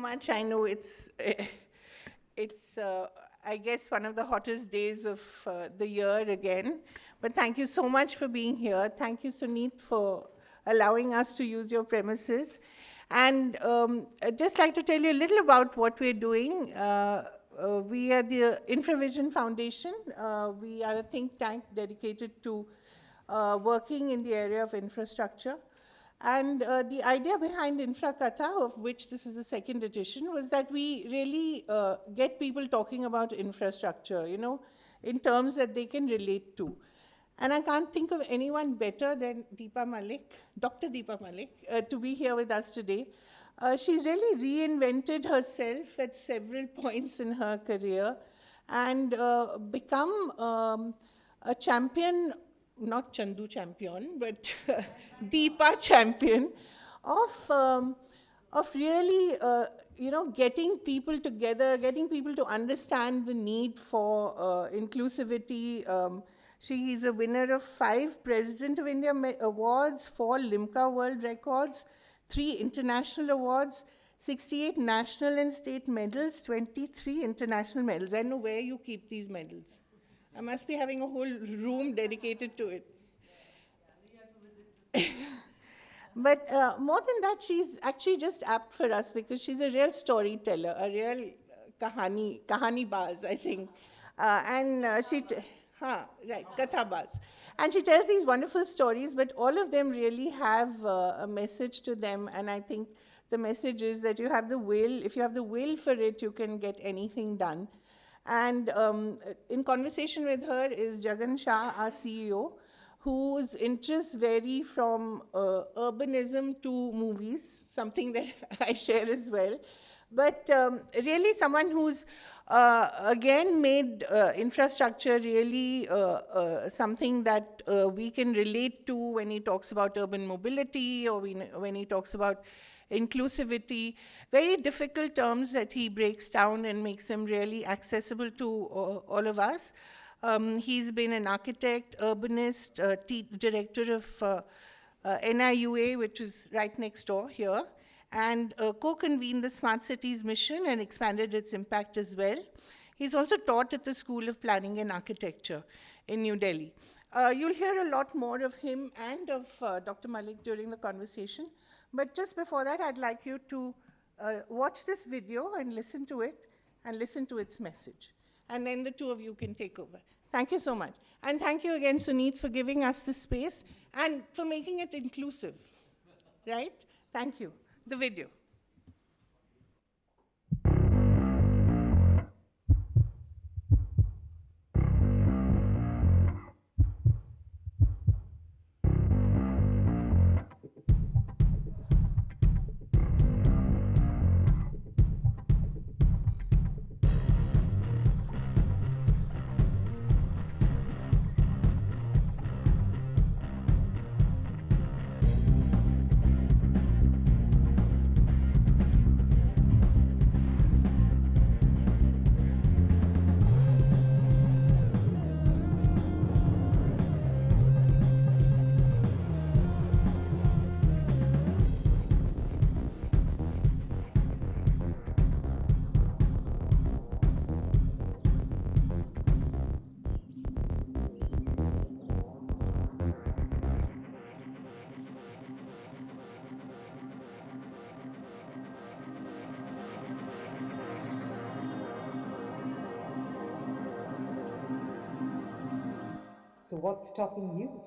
much. I know it's I guess, one of the hottest days of the year again. But thank you so much for being here. Thank you, Suneet, for allowing us to use your premises. And I'd just like to tell you a little about what we're doing. We are the Infravision Foundation. We are a think tank dedicated to working in the area of infrastructure. And the idea behind InfraKatha, of which this is the second edition, was that we really get people talking about infrastructure, in terms that they can relate to. And I can't think of anyone better than Deepa Malik, Dr. Deepa Malik, to be here with us today. She's really reinvented herself at several points in her career and become a champion, not Chandu champion, but Deepa champion of really, getting people together, getting people to understand the need for inclusivity. She is a winner of 5 President of India awards, 4 Limca World Records, 3 international awards, 68 national and state medals, 23 international medals. I know where you keep these medals. I must be having a whole room dedicated to it. But more than that, she's actually just apt for us because she's a real storyteller, a real kahani baz, I think. Katha baz. And she tells these wonderful stories, but all of them really have a message to them. And I think the message is that you have the will. If you have the will for it, you can get anything done. And in conversation with her is Jagan Shah, our CEO, whose interests vary from urbanism to movies, something that I share as well. But really someone who's, again, made infrastructure really something that we can relate to when he talks about urban mobility or when he talks about inclusivity, very difficult terms that he breaks down and makes them really accessible to all of us. He's been an architect, urbanist, director of NIUA, which is right next door here, and co-convened the Smart Cities mission and expanded its impact as well. He's also taught at the School of Planning and Architecture in New Delhi. You'll hear a lot more of him and of Dr. Malik during the conversation. But just before that, I'd like you to watch this video and listen to it and listen to its message. And then the two of you can take over. Thank you so much. And thank you again, Suneet, for giving us this space and for making it inclusive, right? Thank you. The video. So what's stopping you?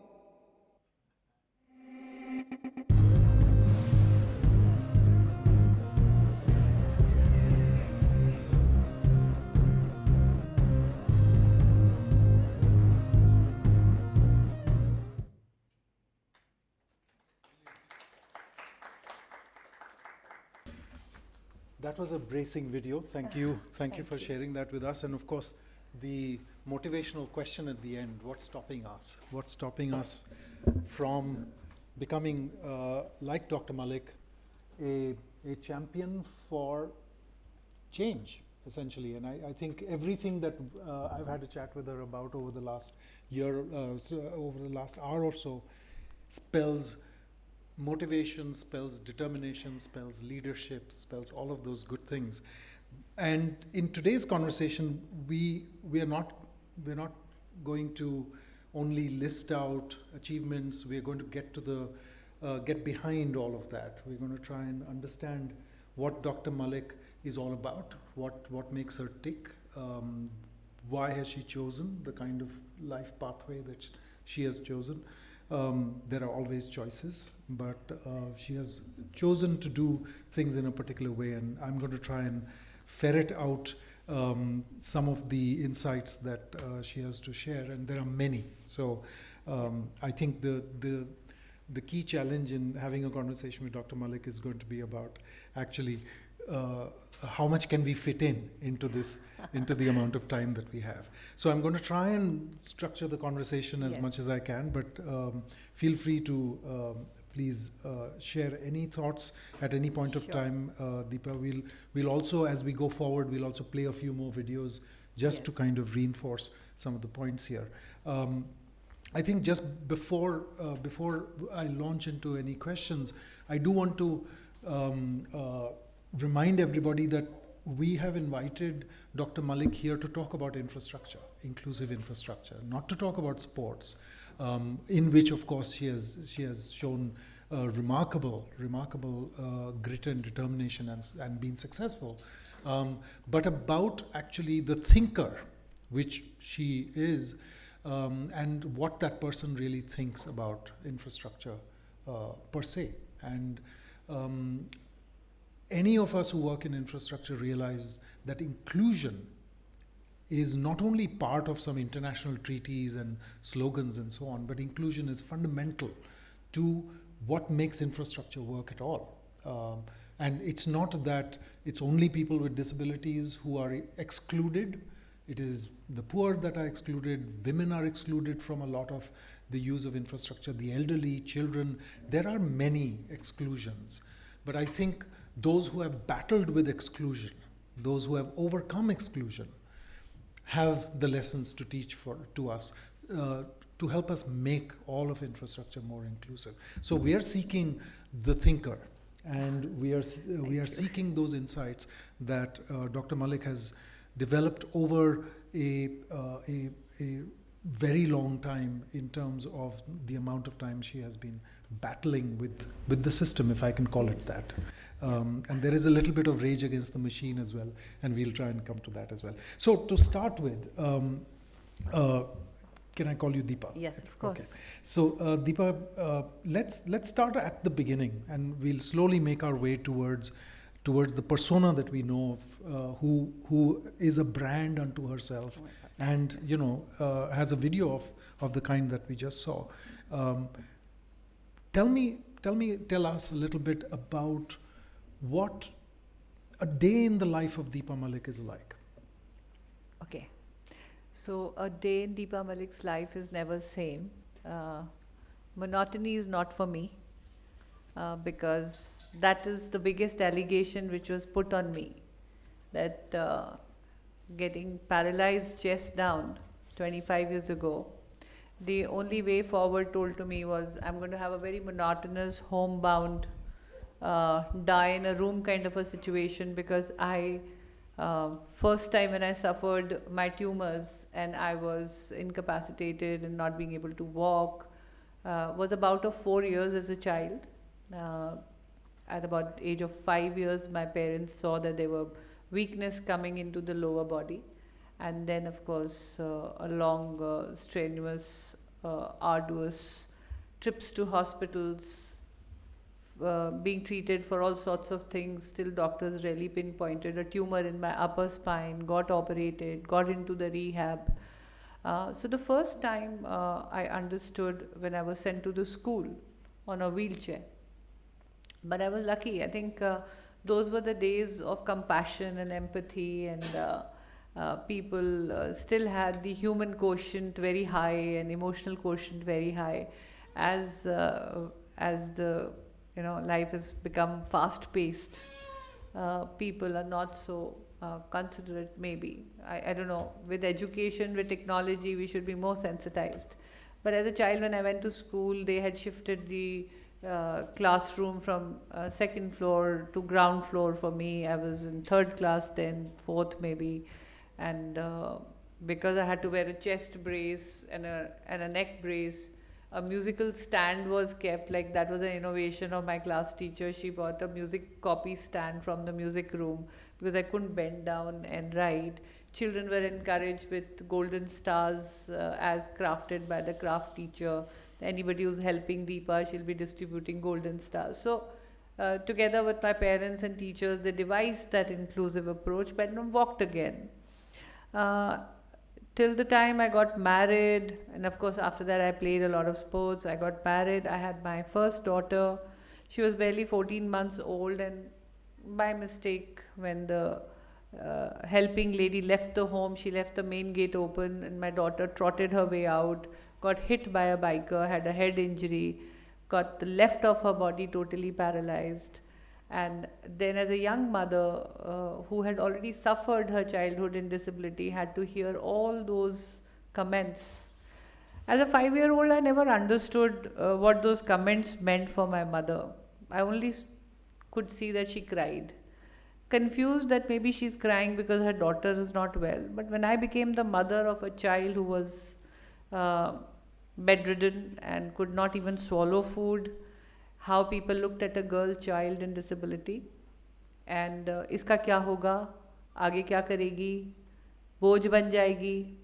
That was a bracing video. Thank you. Thank you for sharing that with us. And of course, the motivational question at the end, what's stopping us? What's stopping us from becoming, like Dr. Malik, a champion for change, essentially? And I think everything that I've had a chat with her about over the last year, over the last hour or so, spells motivation spells determination, spells leadership, spells all of those good things. And in today's conversation, we're not going to only list out achievements. We're going to get behind all of that. We're going to try and understand what Dr. Malik is all about, what makes her tick, why has she chosen the kind of life pathway that she has chosen. There are always choices, but she has chosen to do things in a particular way, and I'm going to try and ferret out some of the insights that she has to share, and there are many. So I think the key challenge in having a conversation with Dr. Malik is going to be about actually how much can we fit into the amount of time that we have. So I'm going to try and structure the conversation as much as I can, but feel free to please share any thoughts at any point of time. Deepa, we'll also, as we go forward, we'll also play a few more videos just to kind of reinforce some of the points here. I think just before I launch into any questions, I do want to remind everybody that we have invited Dr. Malik here to talk about infrastructure, inclusive infrastructure, not to talk about sports, in which, of course, she has shown remarkable grit and determination and been successful, but about actually the thinker, which she is, and what that person really thinks about infrastructure per se. And any of us who work in infrastructure realize that inclusion is not only part of some international treaties and slogans and so on, but inclusion is fundamental to what makes infrastructure work at all. And it's not that it's only people with disabilities who are excluded. It is the poor that are excluded. Women are excluded from a lot of the use of infrastructure. The elderly, children, there are many exclusions. But I think those who have battled with exclusion, those who have overcome exclusion, have the lessons to teach to us, to help us make all of infrastructure more inclusive. So we are seeking the thinker, and we are seeking those insights that Dr. Malik has developed over a very long time in terms of the amount of time she has been battling with the system, if I can call it that. And there is a little bit of rage against the machine as well, and we'll try and come to that as well. So to start with, can I call you Deepa? Yes, of course. Okay. So Deepa, let's start at the beginning, and we'll slowly make our way towards the persona that we know of, who is a brand unto herself, and has a video of the kind that we just saw. Tell us a little bit about what a day in the life of Deepa Malik is like. Okay. So a day in Deepa Malik's life is never the same. Monotony is not for me, because that is the biggest allegation which was put on me, that getting paralyzed chest down 25 years ago, the only way forward told to me was, I'm going to have a very monotonous, homebound, die in a room kind of a situation, because first time when I suffered my tumors and I was incapacitated and not being able to walk, was about 4 years as a child. At about age of 5 years, my parents saw that there were weakness coming into the lower body. And then, of course, a long, strenuous, arduous trips to hospitals, being treated for all sorts of things. Still doctors really pinpointed a tumor in my upper spine, got operated, got into the rehab. So the first time I understood when I was sent to the school on a wheelchair. But I was lucky. I think those were the days of compassion and empathy, and people still had the human quotient very high and emotional quotient very high. As the life has become fast-paced, people are not so considerate. Maybe I don't know. With education, with technology, we should be more sensitized. But as a child, when I went to school, they had shifted the classroom from second floor to ground floor for me. I was in third class then, fourth maybe, and because I had to wear a chest brace and a neck brace, a musical stand was kept. Like, that was an innovation of my class teacher. She bought a music copy stand from the music room because I couldn't bend down and write. Children were encouraged with golden stars as crafted by the craft teacher. Anybody who's helping Deepa, she'll be distributing golden stars. So, together with my parents and teachers, they devised that inclusive approach, but walked again. Uh, till the time I got married, and of course, after that, I played a lot of sports. I got married, I had my first daughter. She was barely 14 months old, and by mistake, when the helping lady left the home, she left the main gate open, and my daughter trotted her way out, got hit by a biker, had a head injury, got the left of her body totally paralyzed. And then, as a young mother who had already suffered her childhood in disability, had to hear all those comments. As a 5-year-old, I never understood what those comments meant for my mother. I only could see that she cried, confused that maybe she's crying because her daughter is not well. But when I became the mother of a child who was bedridden and could not even swallow food, how people looked at a girl child in disability, and iska kya hoga, aage kya karegi, boj ban jayegi.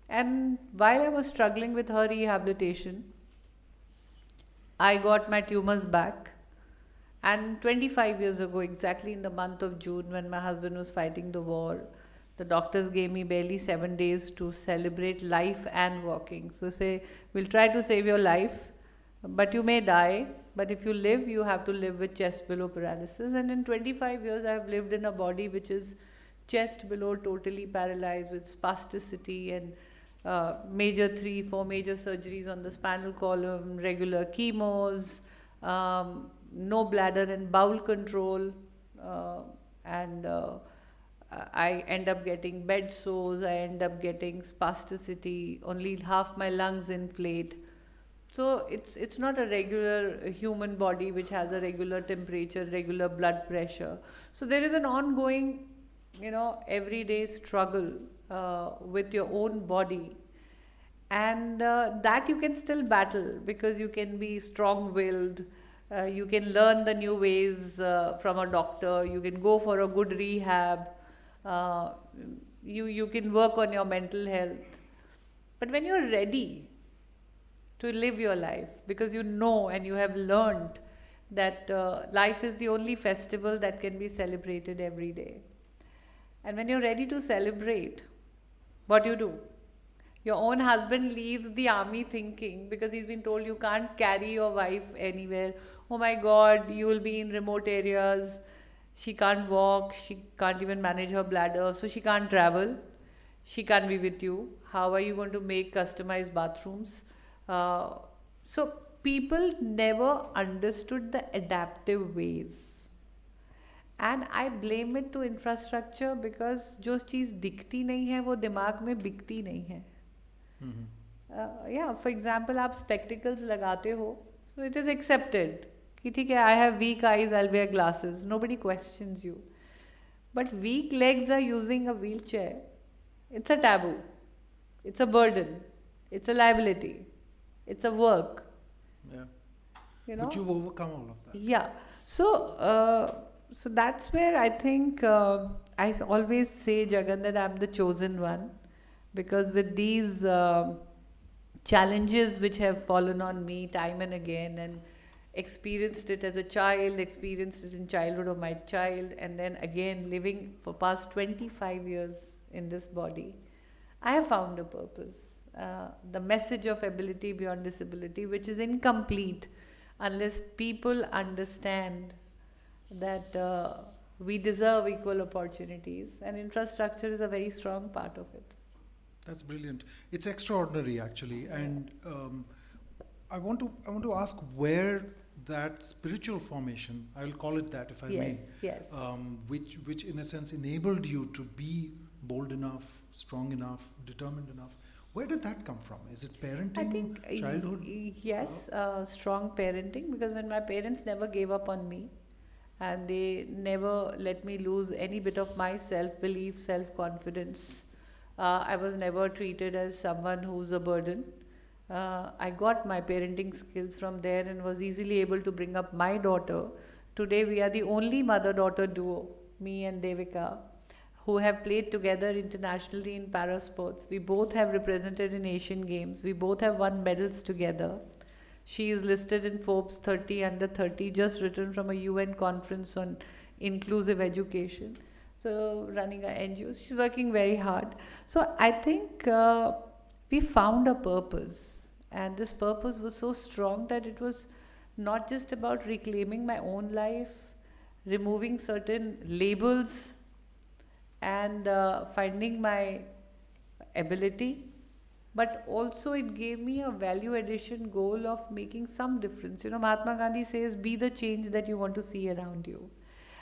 And while I was struggling with her rehabilitation, I got my tumors back. And 25 years ago, exactly in the month of June, when my husband was fighting the war, the doctors gave me barely 7 days to celebrate life and walking. So say, we'll try to save your life, but you may die. But if you live, you have to live with chest below paralysis. And in 25 years, I have lived in a body which is chest below totally paralyzed with spasticity and major 3-4 major surgeries on the spinal column, regular chemos, no bladder and bowel control, and I end up getting bed sores, I end up getting spasticity, only half my lungs inflate. So it's not a regular human body which has a regular temperature, regular blood pressure. So there is an ongoing, everyday struggle with your own body. And that you can still battle because you can be strong-willed. You can learn the new ways from a doctor. You can go for a good rehab. You can work on your mental health. But when you're ready to live your life, because you know and you have learned that life is the only festival that can be celebrated every day. And when you're ready to celebrate, what do? Your own husband leaves the army thinking, because he's been told you can't carry your wife anywhere. Oh my God, you will be in remote areas. She can't walk. She can't even manage her bladder. So she can't travel. She can't be with you. How are you going to make customized bathrooms? So people never understood the adaptive ways. And I blame it to infrastructure because जो चीज़ दिखती नहीं है वो दिमाग में बिकती नहीं है. Yeah, for example, आप spectacles लगाते हो, so it is accepted कि ठीक है, I have weak eyes, I'll wear glasses. Nobody questions you. But weak legs are using a wheelchair. It's a taboo. It's a burden. It's a liability. It's a work. Yeah. But you've overcome all of that. Yeah. So, so that's where I think I always say, Jagan, that I'm the chosen one. Because with these challenges which have fallen on me time and again, and experienced it as a child, experienced it in childhood of my child, and then again living for past 25 years in this body, I have found a purpose. The message of ability beyond disability, which is incomplete unless people understand that we deserve equal opportunities, and infrastructure is a very strong part of it. That's brilliant. It's extraordinary, actually, and I want to ask where that spiritual formation, I will call it that, if I may, yes. which in a sense enabled you to be bold enough, strong enough, determined enough. Where did that come from? Is it I parenting, think childhood? yes, strong parenting, because when my parents never gave up on me and they never let me lose any bit of my self belief, self confidence. I was never treated as someone who's a burden. I got my parenting skills from there and was easily able to bring up my daughter. Today, we are the only mother daughter duo, me and Devika, who have played together internationally in para sports. We both have represented in Asian Games. We both have won medals together. She is listed in Forbes 30 under 30, just written from a UN conference on inclusive education. So, running an NGO, she's working very hard. So, I think we found a purpose, and this purpose was so strong that it was not just about reclaiming my own life, removing certain labels, and finding my ability, but also it gave me a value addition goal of making some difference. You know, Mahatma Gandhi says, be the change that you want to see around you.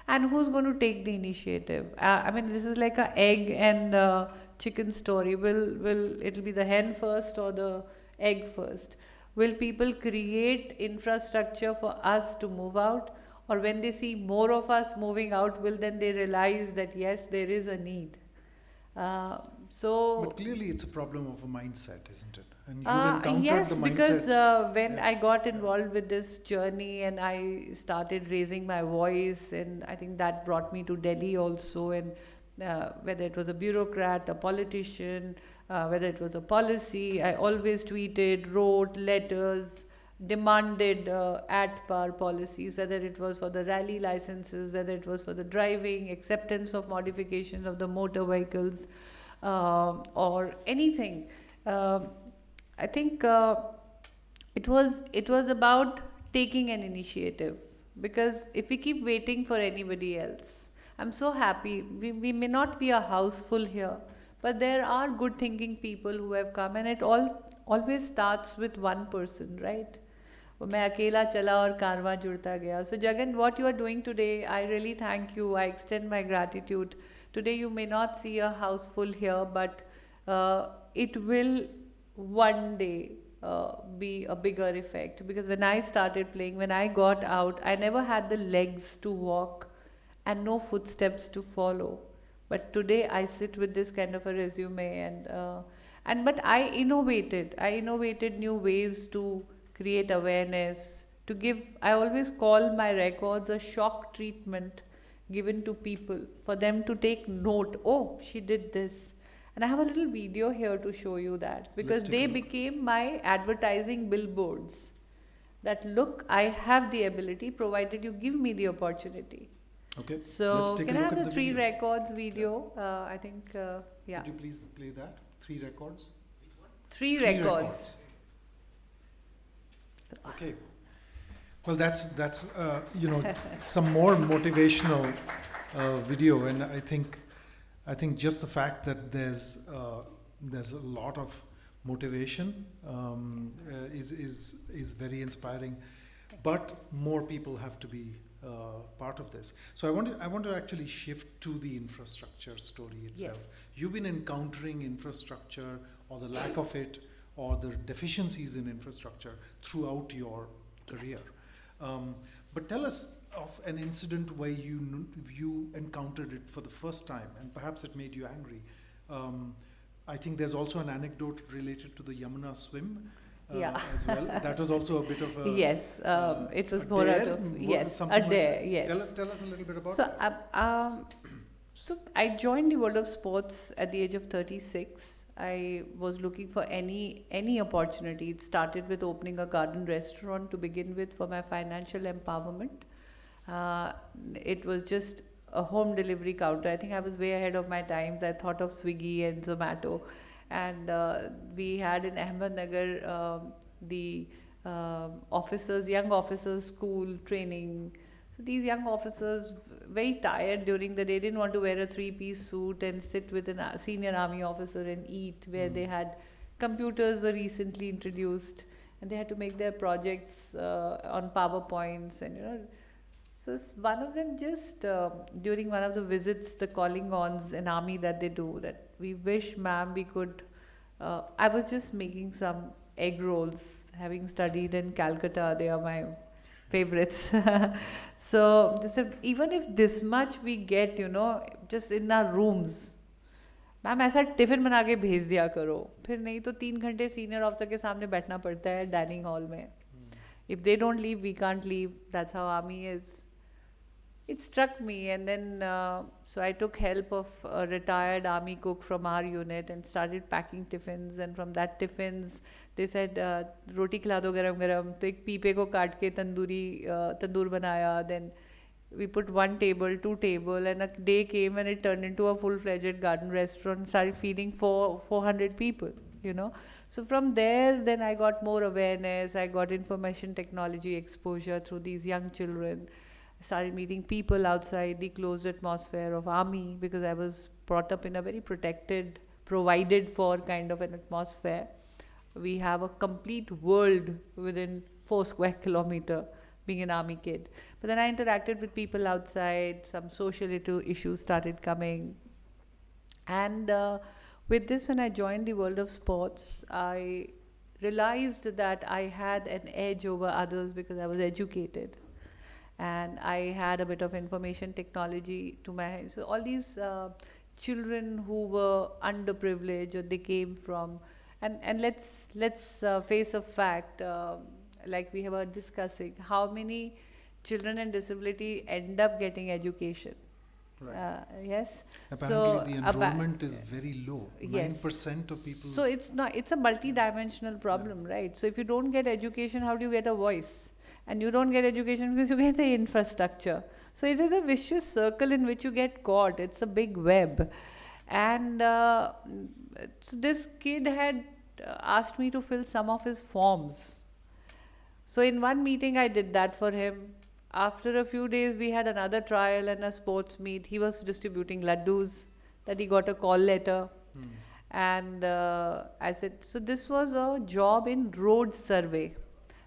And who's going to take the initiative? I mean, this is like a egg and chicken story. Will it'll be the hen first or the egg first? Will people create infrastructure for us to move out, or when they see more of us moving out, will then they realize that yes, there is a need? So But clearly, it's a problem of a mindset, isn't it? And you've encountered yes, the because mindset. when Yeah. I got involved with this journey and I started raising my voice, and I think that brought me to Delhi also. And whether it was a bureaucrat, a politician, whether it was a policy, I always tweeted, wrote letters, demanded at par policies, whether it was for the rally licenses, whether it was for the driving, acceptance of modification of the motor vehicles, or anything. Um I think it was about taking an initiative, because if we keep waiting for anybody else, I'm so happy. We may not be a house full here, but there are good thinking people who have come, and it all always starts with one person, right? वो मैं अकेला चला और कारवां जुड़ता गया. So Jagan, what you are doing today, I really thank you. I extend my gratitude. Today you may not see a house full here, but it will one day be a bigger effect, because when I started playing, when I got out, I never had the legs to walk and no footsteps to follow. But today I sit with this kind of a resume, and but I innovated new ways to create awareness, to give. I always call my records a shock treatment given to people for them to take note. Oh, she did this. And I have a little video here to show you that, because take a they look. became my advertising billboards. That look, I have the ability provided you give me the opportunity. Okay, let's So, take can a I look have at the the three video. records video? I think, yeah. Could you please play that? 3 records? Three 3 records. Okay. Well, that's some more motivational video, and I think just the fact that there's a lot of motivation is very inspiring, but more people have to be part of this. So I want to actually shift to the infrastructure story itself. Yes. You've been encountering infrastructure or the lack of it or the deficiencies in infrastructure throughout your career. But tell us of an incident where you encountered it for the first time, and perhaps it made you angry. I think there's also an anecdote related to the Yamuna swim Yeah. as well. That was also a bit of a Yes, it was a more dare, out of, yes, something a like dare, that. yes. Tell us a little bit about So, that. so I joined the world of sports at the age of 36. I was looking for any opportunity. It started with opening a garden restaurant to begin with for my financial empowerment. It was just a home delivery counter. I think I was way ahead of my times. I thought of Swiggy and Zomato, and we had in Ahmednagar the young officers school training. So these young officers, very tired during the day, didn't want to wear a three-piece suit and sit with a senior army officer and eat, where they had computers were recently introduced, and they had to make their projects on PowerPoints, and. So one of them just during one of the visits, the calling ons in army that they do, that we wish, ma'am, we could I was just making some egg rolls. Having studied in Calcutta, they are my favorites. So they said, even if this much we get, just in our rooms, ma'am ऐसा tiffin बना के भेज दिया करो, फिर नहीं तो 3 घंटे सीनियर ऑफिसर के सामने बैठना पड़ता है डाइनिंग हॉल में. If they don't leave we can't leave. That's how army is. It struck me, and then so I took help of a retired army cook from our unit and started packing tiffins. And from that tiffins, they said, "Roti khila do garam garam." तो एक पीपे को काट के तंदूर बनाया. Then we put 1 table, 2 table, and a day came and it turned into a full-fledged garden restaurant. Started feeding 400 people. So from there, then I got more awareness. I got information technology exposure through these young children. Started meeting people outside the closed atmosphere of army, because I was brought up in a very protected, provided for kind of an atmosphere. We have a complete world within 4 square kilometer, being an army kid. But then I interacted with people outside. Some social issues started coming. And with this, when I joined the world of sports, I realized that I had an edge over others because I was educated. And I had a bit of information technology to my hand. So all these children who were underprivileged, or they came from, and let's face a fact, like we were discussing, how many children and disability end up getting education. Right. Yes. Apparently, the enrollment is very low. Yes. 9% of people. So it's a multi-dimensional problem, right? So if you don't get education, how do you get a voice? And you don't get education because you get the infrastructure. So it is a vicious circle in which you get caught. It's a big web. And so this kid had asked me to fill some of his forms. So in one meeting, I did that for him. After a few days, we had another trial and a sports meet. He was distributing laddus, that he got a call letter. And I said, so this was a job in road survey,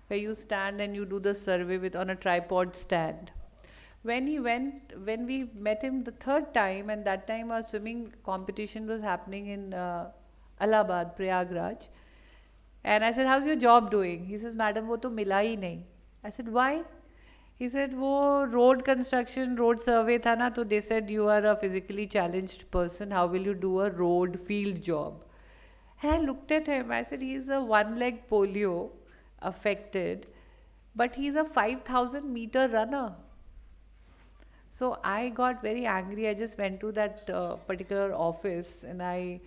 where you stand and you do the survey on a tripod stand. When we met him the third time, and that time our swimming competition was happening in Allahabad, Prayagraj. And I said, how's your job doing? He says, madam, wo to mila hi nahi. I said, why? He said, wo road construction, road survey tha na, so they said you are a physically challenged person. How will you do a road field job? And I looked at him. I said, he is a one-leg polio affected, but he's a 5,000 meter runner. So I got very angry. I just went to that particular office, and I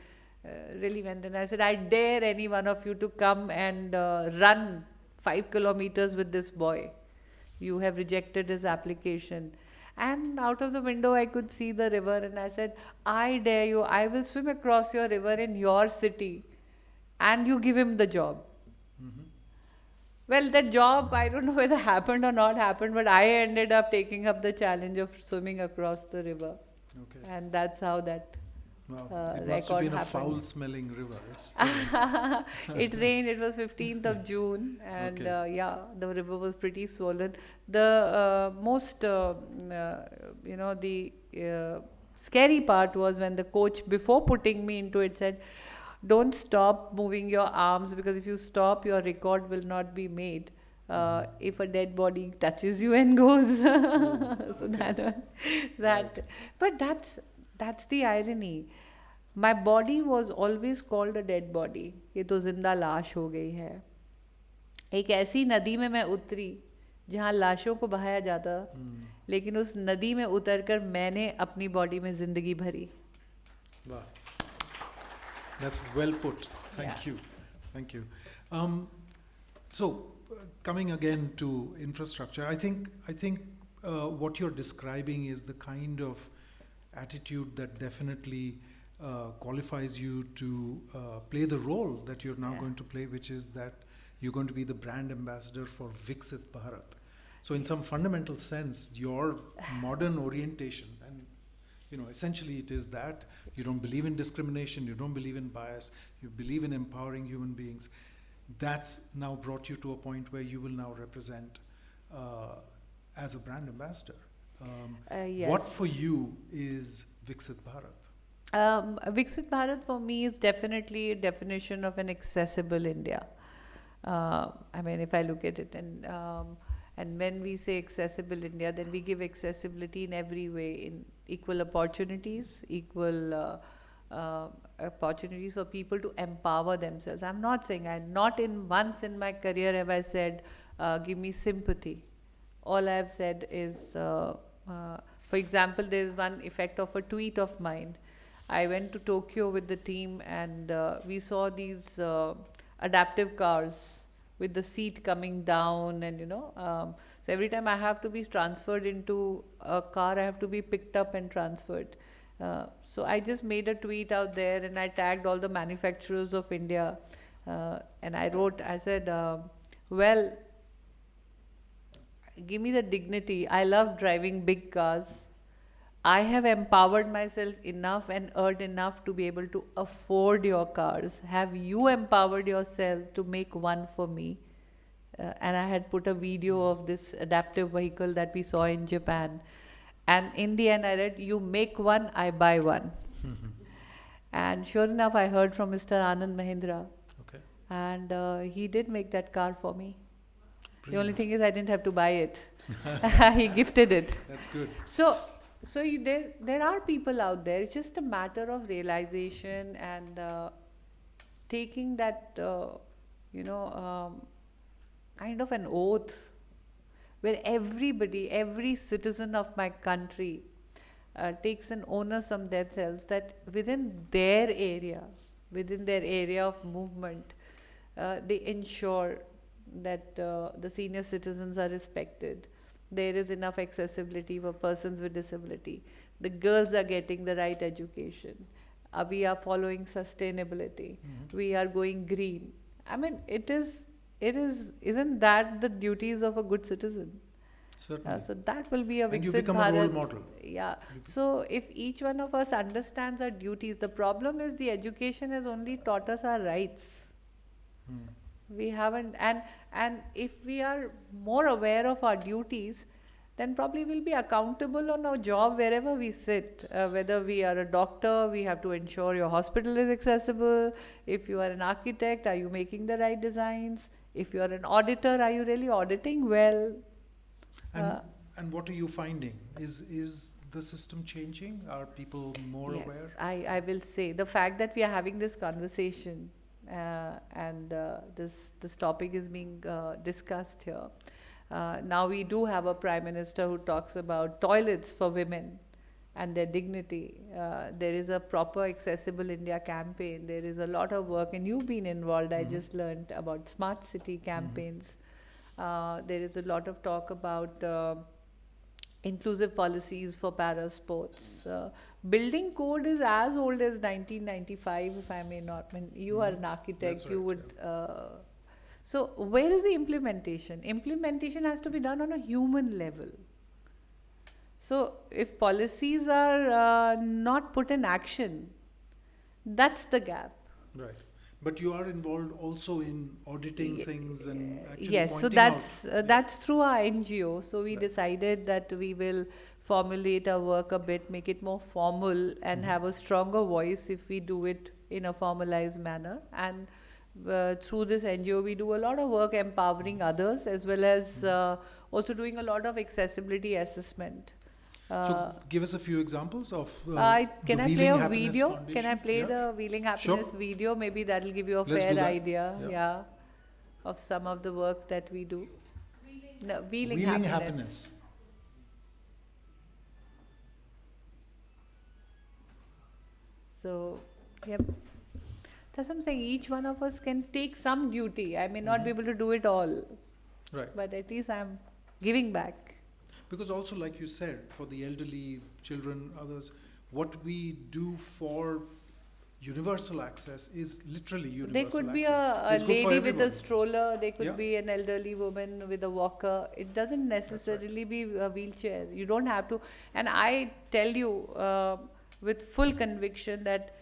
really went, and I said, I dare any one of you to come and run 5 kilometers with this boy. You have rejected his application. And out of the window I could see the river, and I said, I dare you, I will swim across your river in your city, and you give him the job. Well, that job, I don't know whether happened or not happened, but I ended up taking up the challenge of swimming across the river. Okay. And that's how that It must have record been a happened. foul-smelling river. It It rained. It was 15th of June, and Okay. the river was pretty swollen. The most, scary part was when the coach, before putting me into it, said, "Don't stop moving your arms, because if you stop, your record will not be made. If a dead body touches you and goes." So but that's the irony. My body was always called a dead body. ये तो जिंदा लाश हो गई है. एक ऐसी नदी में मैं उतरी जहाँ लाशों को बहाया जाता, लेकिन उस नदी में उतरकर मैंने अपनी बॉडी में जिंदगी भरी. Wow. That's well put. Thank you. Thank you. So, coming again to infrastructure, I think what you're describing is the kind of attitude that definitely qualifies you to play the role that you're now going to play, which is that you're going to be the brand ambassador for Viksit Bharat. So in some fundamental sense, your modern orientation, and essentially it is that you don't believe in discrimination, you don't believe in bias, you believe in empowering human beings. That's now brought you to a point where you will now represent as a brand ambassador. Yes. What for you is Viksit Bharat? Viksit Bharat for me is definitely a definition of an accessible India. I mean, if I look at it, and when we say accessible India, then we give accessibility in every way, in equal opportunities, equal opportunities for people to empower themselves. I'm not saying, not in once in my career have I said, give me sympathy. All I have said is, for example, there is one effect of a tweet of mine. I went to Tokyo with the team, and we saw these adaptive cars with the seat coming down, and so every time I have to be transferred into a car, I have to be picked up and transferred. So I just made a tweet out there, and I tagged all the manufacturers of India, and I said, well, give me the dignity. I love driving big cars. I have empowered myself enough and earned enough to be able to afford your cars. Have you empowered yourself to make one for me? And I had put a video of this adaptive vehicle that we saw in Japan. And in the end, I read, you make one, I buy one. And sure enough, I heard from Mr. Anand Mahindra. Okay. And he did make that car for me. The only Brilliant. thing is I didn't have to buy it. He gifted it. That's good. So there are people out there. It's just a matter of realization and taking that, kind of an oath where everybody, every citizen of my country takes an onus on themselves that within their area of movement, they ensure that the senior citizens are respected. There is enough accessibility for persons with disability. The girls are getting the right education. We are following sustainability. We are going green. I mean, isn't that the duties of a good citizen? Certainly. So that will be a And you Viksit become a role Bharat. model. Yeah. So if each one of us understands our duties, the problem is the education has only taught us our rights. We haven't, and if we are more aware of our duties, then probably we'll be accountable on our job wherever we sit. Whether we are a doctor, we have to ensure your hospital is accessible. If you are an architect, are you making the right designs? If you are an auditor, are you really auditing well? And what are you finding? Is the system changing? Are people more aware? Yes, I will say the fact that we are having this conversation and this topic is being discussed here. Now we do have a Prime Minister who talks about toilets for women and their dignity. There is a proper Accessible India campaign. There is a lot of work, and you've been involved. I just learned about smart city campaigns. There is a lot of talk about inclusive policies for para sports. Building code is as old as 1995, if I may not. I mean, you are an architect. That's you right, would. So where is the implementation? Implementation has to be done on a human level. So if policies are not put in action, that's the gap. Right. But you are involved also in auditing things and actually Yes, so pointing out. that's through our NGO. So we Right. decided that we will formulate our work a bit, make it more formal, and have a stronger voice if we do it in a formalized manner. And through this NGO, we do a lot of work empowering others, as well as also doing a lot of accessibility assessment. So give us a few examples of Can the I play Wheeling a Happiness video? Foundation. Can I play Yeah. the Wheeling Sure. Happiness video? Maybe that will give you a Let's do fair that. idea, Yeah. of some of the work that we do. No, Wheeling Wheeling Happiness. Happiness. So, yep. That's what I'm saying. Each one of us can take some duty. I may not be able to do it all, Right. but at least I'm giving back. Because also, like you said, for the elderly, children, others, what we do for universal access is literally universal There could be access. a It's good for lady with a everyone. stroller, there could Yeah. be an elderly woman with a walker. It doesn't necessarily be a wheelchair. You don't have to. And I tell you with full conviction that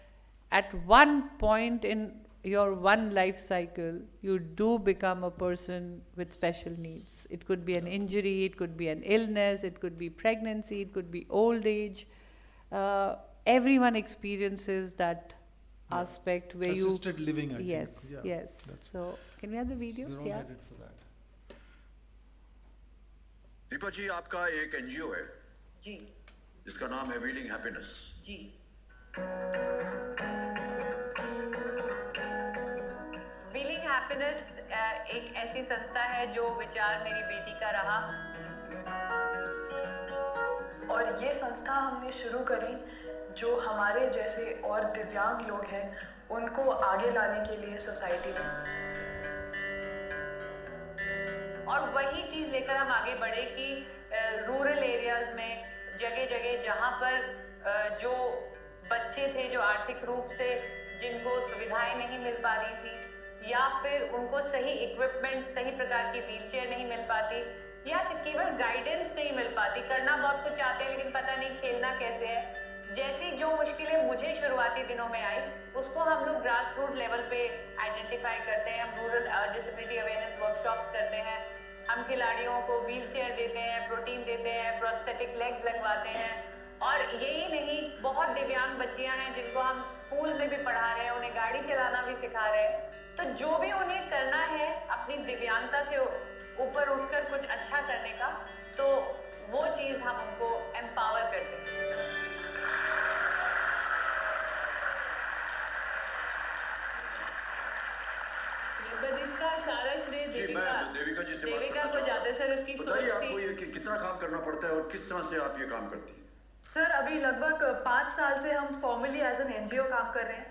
at one point in your one life cycle, you do become a person with special needs. It could be an injury, it could be an illness, it could be pregnancy, it could be old age. everyone experiences that aspect where assisted living, I yes, think. yes. So can we have the video? We're all headed for that. Deepa जी, आपका एक NGO है जी जिसका नाम है wheeling happiness. जी wheeling happiness एक ऐसी संस्था है जो विचार मेरी बेटी का रहा, और ये संस्था हमने शुरू करी जो हमारे जैसे और दिव्यांग लोग हैं उनको आगे लाने के लिए सोसाइटी में, और वही चीज लेकर हम आगे बढ़े कि रूरल एरियाज में जगह जगह जहाँ पर जो बच्चे थे जो आर्थिक रूप से जिनको सुविधाएं नहीं मिल पा रही थी, या फिर उनको सही इक्विपमेंट, सही प्रकार की व्हीलचेयर नहीं मिल पाती, या केवल गाइडेंस नहीं मिल पाती, करना बहुत कुछ चाहते हैं लेकिन पता नहीं खेलना कैसे है, जैसी जो मुश्किलें मुझे शुरुआती दिनों में आई उसको हम लोग ग्रास रूट लेवल पे आइडेंटिफाई करते हैं। हम रूरल डिसेबिलिटी अवेयरनेस वर्कशॉप्स करते हैं, हम खिलाड़ियों को व्हीलचेयर देते हैं, प्रोटीन देते हैं, प्रोस्थेटिक लेग्स लगवाते हैं, और यही नहीं, बहुत दिव्यांग बच्चियां हैं जिनको हम स्कूल में भी पढ़ा रहे हैं, उन्हें गाड़ी चलाना भी सिखा रहे हैं। तो जो भी उन्हें करना है अपनी दिव्यांगता से ऊपर उठकर कुछ अच्छा करने का, तो वो चीज़ हम उनको एम्पावर करते हैं। बट इसका सारा श्रेय देविका जी से देविका को जाता है सर, उसकी सोच बताइए थी। आपको ये कि कितना काम करना पड़ता है और किस तरह से आप ये काम करती हैं? सर अभी लगभग 5 साल से हम फॉर्मली एज एन एनजीओ काम कर रहे हैं,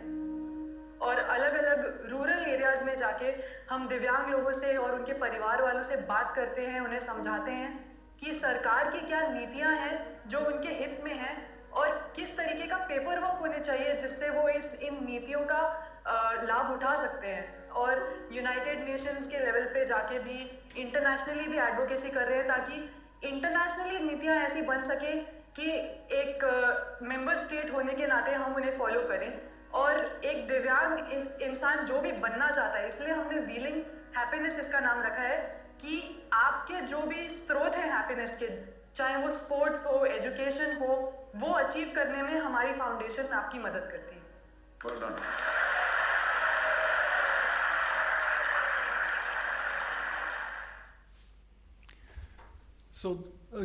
और अलग अलग रूरल एरियाज में जाके हम दिव्यांग लोगों से और उनके परिवार वालों से बात करते हैं, उन्हें समझाते हैं कि सरकार की क्या नीतियां हैं जो उनके हित में हैं, और किस तरीके का पेपर वर्क होने चाहिए जिससे वो इन नीतियों का लाभ उठा सकते हैं। और यूनाइटेड नेशंस के लेवल पे जाके भी इंटरनेशनली भी एडवोकेसी कर रहे हैं ताकि इंटरनेशनली नीतियां ऐसी बन सके कि एक मेंबर स्टेट होने के नाते हम उन्हें फॉलो करें, और एक दिव्यांग इंसान जो भी बनना चाहता है, इसलिए हमने व्हीलिंग हैप्पीनेस इसका नाम रखा है कि आपके जो भी स्रोत हैं हैप्पीनेस के, चाहे वो स्पोर्ट्स हो, एजुकेशन हो, वो अचीव करने में हमारी फाउंडेशन आपकी मदद करती है। Well done. So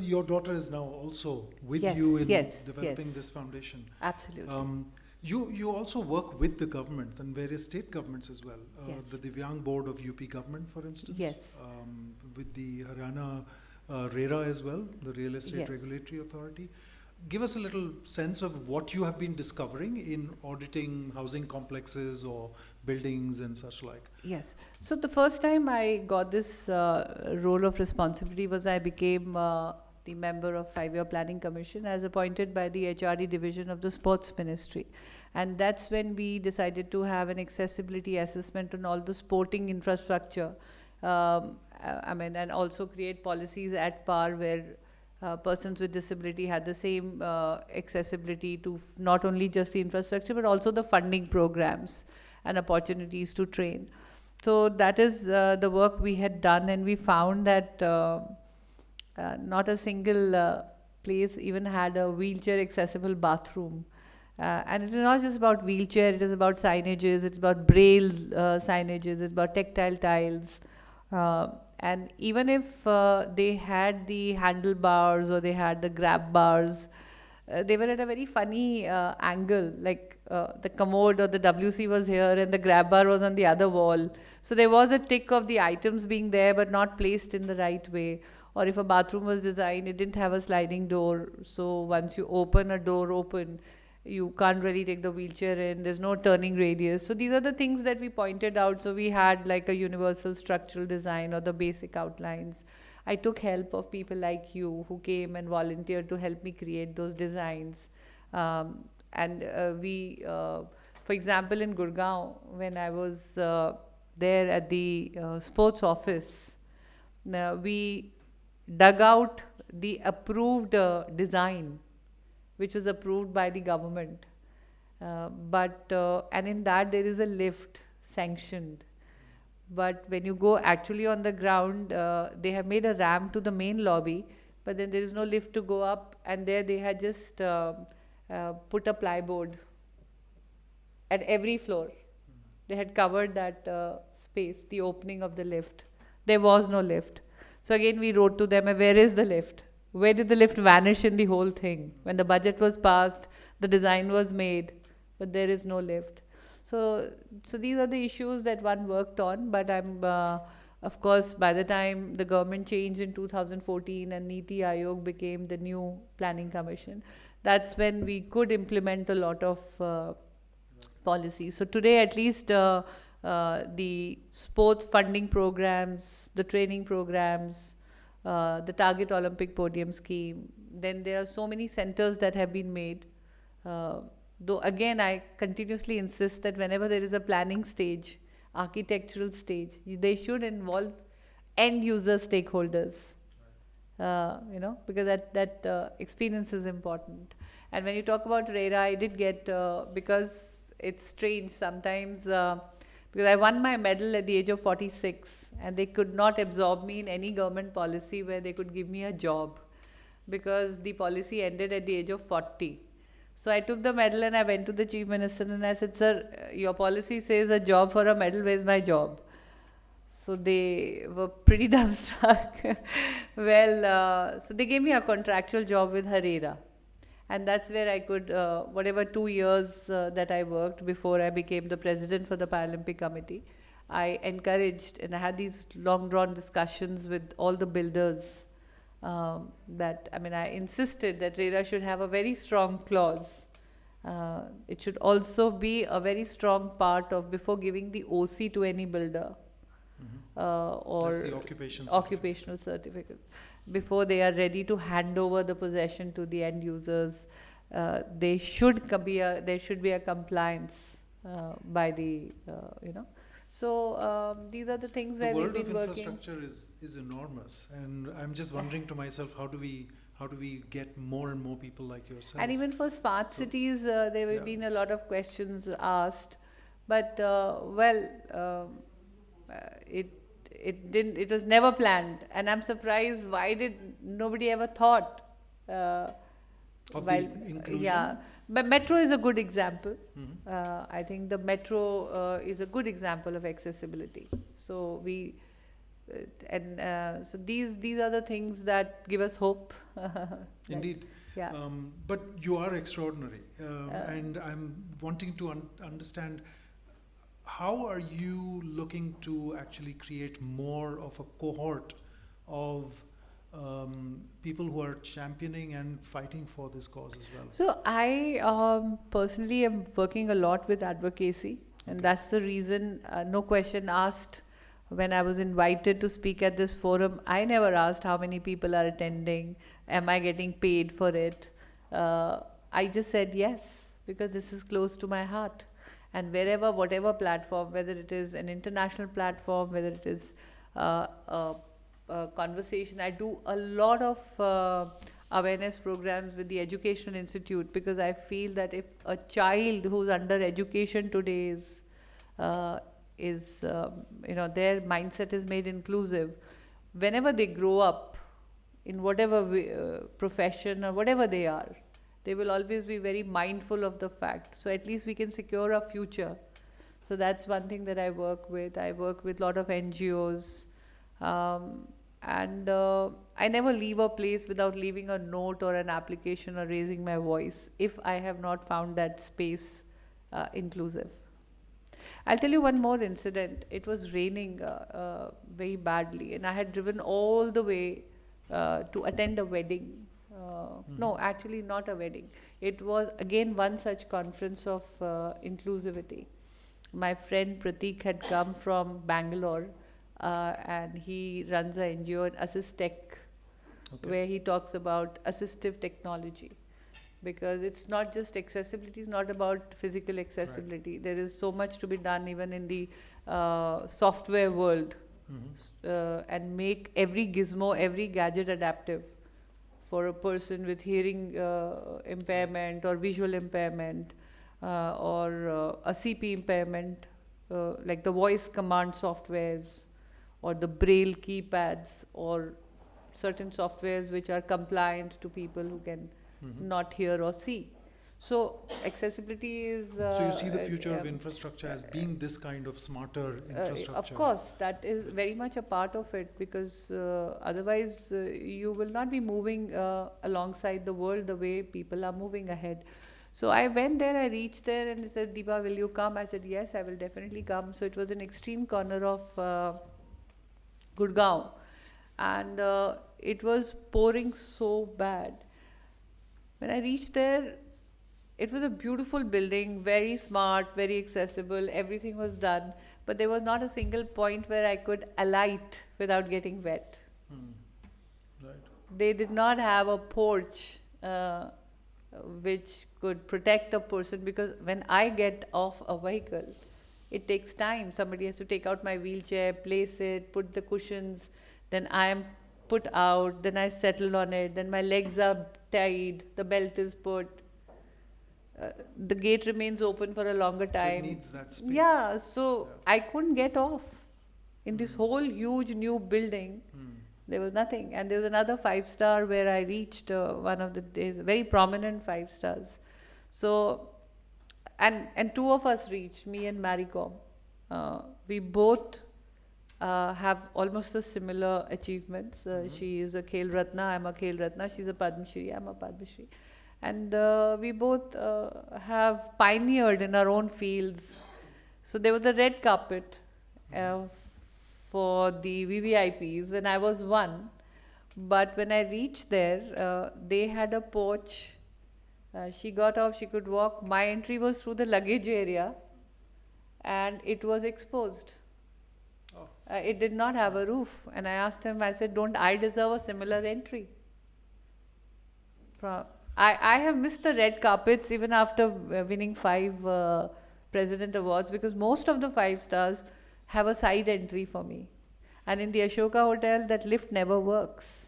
your daughter is now also with Yes, you in yes, developing yes. this foundation. Absolutely. You also work with the governments and various state governments as well. Yes. The Divyang board of UP government, for instance. Yes. With the Haryana RERA as well, the Real Estate Yes. Regulatory Authority. Give us a little sense of what you have been discovering in auditing housing complexes or buildings and such like. Yes. So the first time I got this role of responsibility was I became the member of 5-year Planning Commission as appointed by the HRD division of the Sports Ministry. And that's when we decided to have an accessibility assessment on all the sporting infrastructure. And also create policies at par where persons with disability had the same accessibility to not only just the infrastructure but also the funding programs and opportunities to train. So that is the work we had done, and we found that not a single place even had a wheelchair accessible bathroom. And it is not just about wheelchair, it is about signages, it's about braille signages, it's about tactile tiles. And even if they had the handlebars or they had the grab bars, they were at a very funny angle, like the commode or the WC was here and the grab bar was on the other wall. So there was a tick of the items being there but not placed in the right way. Or if a bathroom was designed, it didn't have a sliding door. So once you open a door open, you can't really take the wheelchair in, there's no turning radius. So these are the things that we pointed out. So we had like a universal structural design or the basic outlines. I took help of people like you who came and volunteered to help me create those designs. For example, in Gurgaon, when I was there at the sports office, we dug out the approved design which was approved by the government. And in that there is a lift sanctioned. But when you go actually on the ground, they have made a ramp to the main lobby, but then there is no lift to go up, and there they had just put a plyboard at every floor. They had covered that space, the opening of the lift. There was no lift. So again, we wrote to them, where is the lift? Where did the lift vanish in the whole thing? When the budget was passed, the design was made, but there is no lift. So these are the issues that one worked on, but of course, by the time the government changed in 2014 and Niti Aayog became the new planning commission, that's when we could implement a lot of policies. So today, at least, the sports funding programs, the training programs, the Target Olympic Podium Scheme, then there are so many centers that have been made. Though again, I continuously insist that whenever there is a planning stage, architectural stage, they should involve end user stakeholders. Because that experience is important. And when you talk about RERA, I did get, because it's strange sometimes, because I won my medal at the age of 46, and they could not absorb me in any government policy where they could give me a job, because the policy ended at the age of 40. So I took the medal and I went to the Chief Minister and I said, sir, your policy says a job for a medal, where's my job? So they were pretty dumbstruck. So they gave me a contractual job with Harera. And that's where I could, whatever 2 years that I worked before I became the president for the Paralympic Committee, I encouraged and I had these long drawn discussions with all the builders. I insisted that RERA should have a very strong clause. It should also be a very strong part of before giving the OC to any builder. Or that's the occupational certificate. Before they are ready to hand over the possession to the end users, there should be a compliance by the So these are the things where we've been working. The world of infrastructure is enormous, and I'm just wondering to myself, how do we get more and more people like yourselves? And even for smart cities, there have been a lot of questions asked, but it was never planned, and I'm surprised why did nobody ever thought. Of the inclusion? Yeah, but metro is a good example. I think the metro is a good example of accessibility. So so these are the things that give us hope. Indeed. Yeah. But you are extraordinary, and I'm wanting to understand, how are you looking to actually create more of a cohort of people who are championing and fighting for this cause as well? So I personally am working a lot with advocacy, and that's the reason, no question asked, when I was invited to speak at this forum, I never asked how many people are attending, am I getting paid for it? I just said yes, because this is close to my heart. And wherever, whatever platform, whether it is an international platform, whether it is a conversation, I do a lot of awareness programs with the Educational Institute, because I feel that if a child who's under education today their mindset is made inclusive, whenever they grow up in whatever profession or whatever they are, they will always be very mindful of the fact. So at least we can secure a future. So that's one thing that I work with. I work with a lot of NGOs. And I never leave a place without leaving a note or an application or raising my voice if I have not found that space inclusive. I'll tell you one more incident. It was raining very badly, and I had driven all the way to attend a wedding. No, actually not a wedding. It was again one such conference of inclusivity. My friend Pratik had come from Bangalore, and he runs an NGO, Assist Tech, where he talks about assistive technology. Because it's not just accessibility, it's not about physical accessibility. Right. There is so much to be done even in the software world, and make every gizmo, every gadget adaptive for a person with hearing impairment or visual impairment, or a CP impairment, like the voice command softwares or the braille keypads or certain softwares which are compliant to people who can not hear or see. So accessibility is. So you see the future of infrastructure as being this kind of smarter infrastructure? Of course, that is very much a part of it, because otherwise you will not be moving alongside the world the way people are moving ahead. So I went there, I reached there, and they said, Deepa, will you come? I said, yes, I will definitely come. So it was an extreme corner of Gurgaon, and it was pouring so bad. When I reached there, it was a beautiful building, very smart, very accessible, everything was done, but there was not a single point where I could alight without getting wet. Right. They did not have a porch which could protect a person, because when I get off a vehicle, it takes time. Somebody has to take out my wheelchair, place it, put the cushions, then I am put out, then I settle on it, then my legs are tied, the belt is put. The gate remains open for a longer time. So it needs that space. Yeah, so I couldn't get off. In this whole huge new building, there was nothing. And there was another 5-star where I reached one of the days, very prominent 5 stars. So, and two of us reached, me and Maricom. We both have almost the similar achievements. She is a Khel Ratna, I'm a Khel Ratna. She's a Padma Shri, I'm a Padma Shri. And we both have pioneered in our own fields. So there was a red carpet for the VVIPs, and I was one. But when I reached there, they had a porch. She got off, she could walk. My entry was through the luggage area, and it was exposed. It did not have a roof. And I asked him, I said, don't I deserve a similar entry? I have missed the red carpets even after winning 5 President Awards, because most of the 5 stars have a side entry for me. And in the Ashoka Hotel, that lift never works.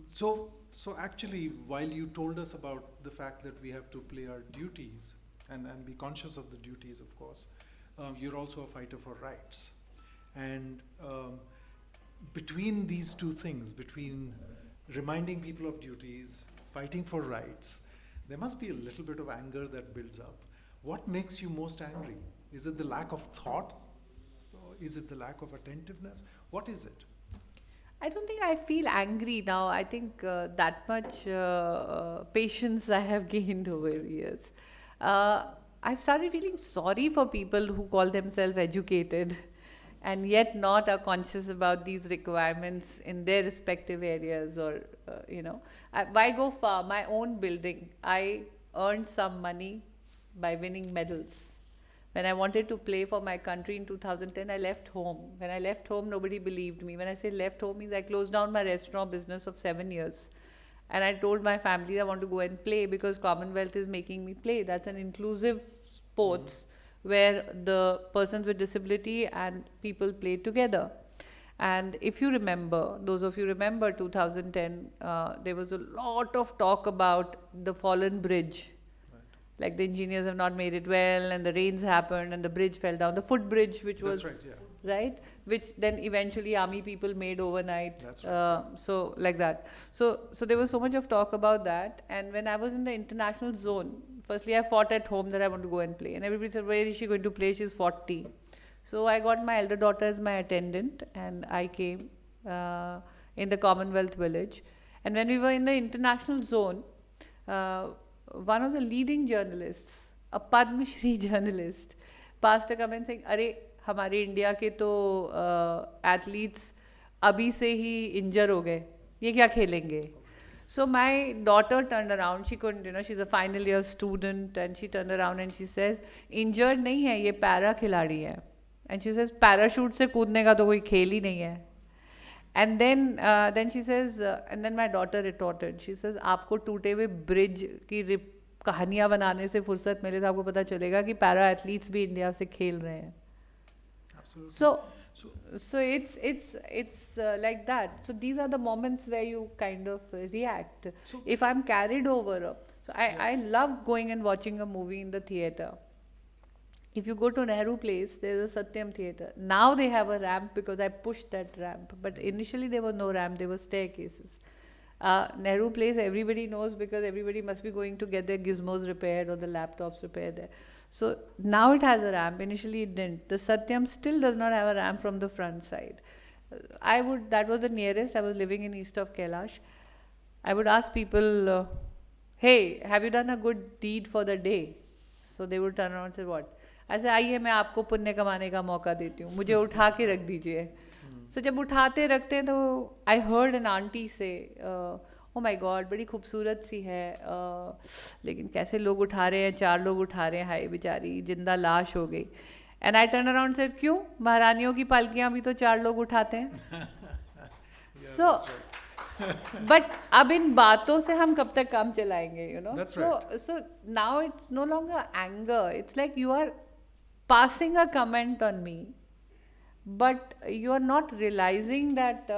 So actually, while you told us about the fact that we have to play our duties and be conscious of the duties, of course, you're also a fighter for rights. And between these two things, between reminding people of duties, fighting for rights, there must be a little bit of anger that builds up. What makes you most angry? Is it the lack of thought? Or is it the lack of attentiveness? What is it? I don't think I feel angry now. I think that much patience I have gained over the years. I've started feeling sorry for people who call themselves educated and yet not are conscious about these requirements in their respective areas, or, why go far? My own building, I earned some money by winning medals. When I wanted to play for my country in 2010, I left home. When I left home, nobody believed me. When I say left home, means I closed down my restaurant business of 7 years. And I told my family I want to go and play because Commonwealth is making me play. That's an inclusive sports where the persons with disability and people play together. And if you remember, those of you remember 2010, there was a lot of talk about the fallen bridge. Like the engineers have not made it well, and the rains happened, and the bridge fell down. The footbridge, which was right, which then eventually army people made overnight. That's right. So like that. So there was so much of talk about that. And when I was in the international zone, firstly I fought at home that I want to go and play, and everybody said, where is she going to play? She's 40. So I got my elder daughter as my attendant, and I came in the Commonwealth Village. And when we were in the international zone, one of the leading journalists, a Padma Shri journalist, passed a comment saying, "अरे हमारे India के तो athletes अभी से ही injure हो गए, ये क्या खेलेंगे?" So my daughter turned around. She couldn't, she's a final year student, and she turned around and she says, "Injured नहीं है, ये पैरा खिलाड़ी है." And she says, "पैराशूट से कूदने का तो कोई खेल ही नहीं है." And then she says, and then my daughter retorted. She says, आपको टूटे हुए ब्रिज की कहानियाँ बनाने से फुर्सत मिले तो आपको पता चलेगा कि पैरा एथलीट्स भी इंडिया से खेल रहे हैं. So it's like that. So these are the moments where you kind of react. So if I'm carried over, I love going and watching a movie in the theatre. If you go to Nehru Place, there's a Satyam Theatre. Now they have a ramp because I pushed that ramp. But initially there was no ramp, there were staircases. Nehru Place, everybody knows because everybody must be going to get their gizmos repaired or the laptops repaired there. So now it has a ramp. Initially it didn't. The Satyam still does not have a ramp from the front side. That was the nearest. I was living in east of Kailash. I would ask people, hey, have you done a good deed for the day? So they would turn around and say, what? I say, आइए मैं आपको पुण्य कमाने का मौका देती हूँ, मुझे उठा के रख दीजिए. So जब उठाते रखते हैं तो I heard an auntie say, oh my God, बड़ी खूबसूरत सी है, लेकिन कैसे लोग उठा रहे हैं, 4 लोग उठा रहे हैं, हाय बेचारी जिंदा लाश हो गई. And I turned around and said, क्यों? महारानियों की पालकियाँ भी तो 4 लोग उठाते हैं. So, but अब इन बातों से हम कब तक काम चलाएंगे, you know? That's right. So now it's no longer anger. It's like you are passing a comment on me, but you are not realizing that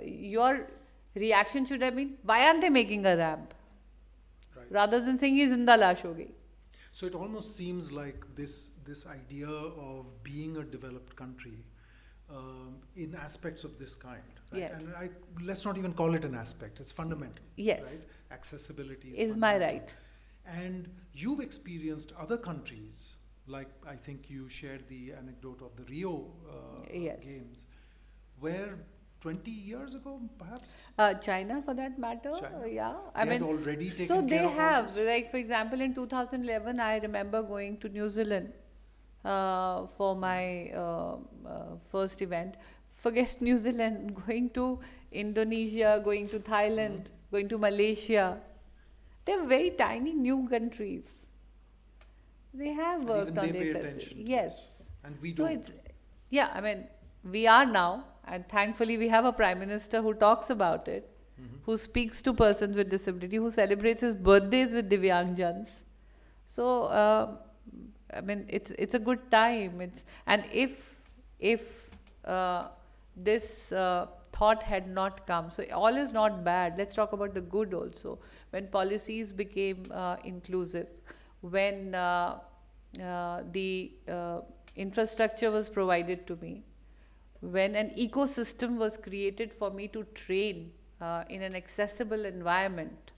your reaction should have been, why aren't they making a ramp? Right. Rather than saying, ye zinda lash ho gayi. So it almost seems like this idea of being a developed country in aspects of this kind. Right? Yes. And let's not even call it an aspect. It's fundamental. Yes. Right? Accessibility Is my fundamental. right. And you've experienced other countries, like I think you shared the anecdote of the Rio Yes. Games, where 20 years ago, perhaps? China, for that matter, China. yeah. They had already taken so care they of all have, this? like for example, in 2011, I remember going to New Zealand for my first event. Forget New Zealand, going to Indonesia, going to Thailand, going to Malaysia. They're very tiny new countries. They have And worked even on they pay their attention accessibility. to Yes. this. And we So don't. it's, yeah, I mean, we are now, and thankfully we have a Prime Minister who talks about it, who speaks to persons with disability, who celebrates his birthdays with Divyangjans. So, I mean, it's a good time. And if this thought had not come, so all is not bad. Let's talk about the good also. When policies became inclusive, when the infrastructure was provided to me, when an ecosystem was created for me to train in an accessible environment,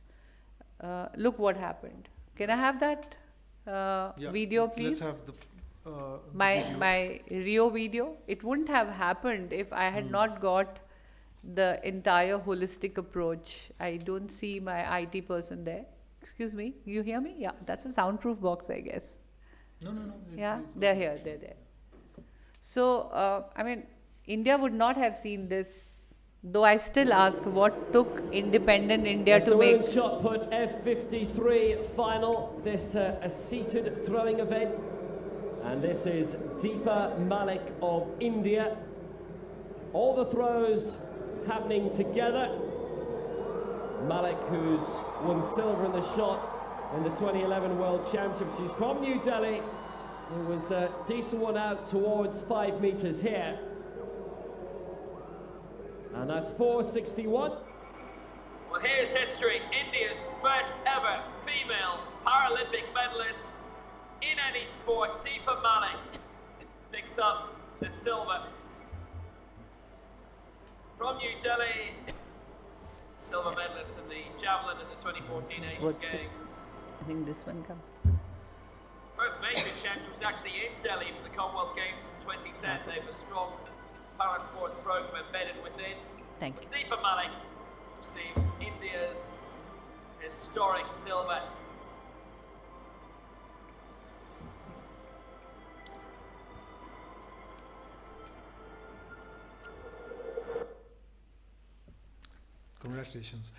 look what happened. Can I have that Yeah, video, please? Let's have the video. My Rio video. It wouldn't have happened if I had not got the entire holistic approach. I don't see my IT person there. Excuse me, you hear me? Yeah, that's a soundproof box, I guess. No. Yeah, they're here, they're there. So, I mean, India would not have seen this, though I still ask what took independent India to make. It's a shot put F53 final, this a seated throwing event. And this is Deepa Malik of India. All the throws happening together. Malik, who's won silver in the shot in the 2011 World Championships. She's from New Delhi. It was a decent one out towards 5 meters here. And that's 461. Well, here's history. India's first ever female Paralympic medalist in any sport, Deepa Malik, picks up the silver. From New Delhi, silver medalist in the javelin at the 2014 Asian What's it? Games. I think this one comes. First major championship was actually in Delhi for the Commonwealth Games in 2010. They have a strong parasports program embedded within. Thank you. Deepa Malik receives India's historic silver. Congratulations.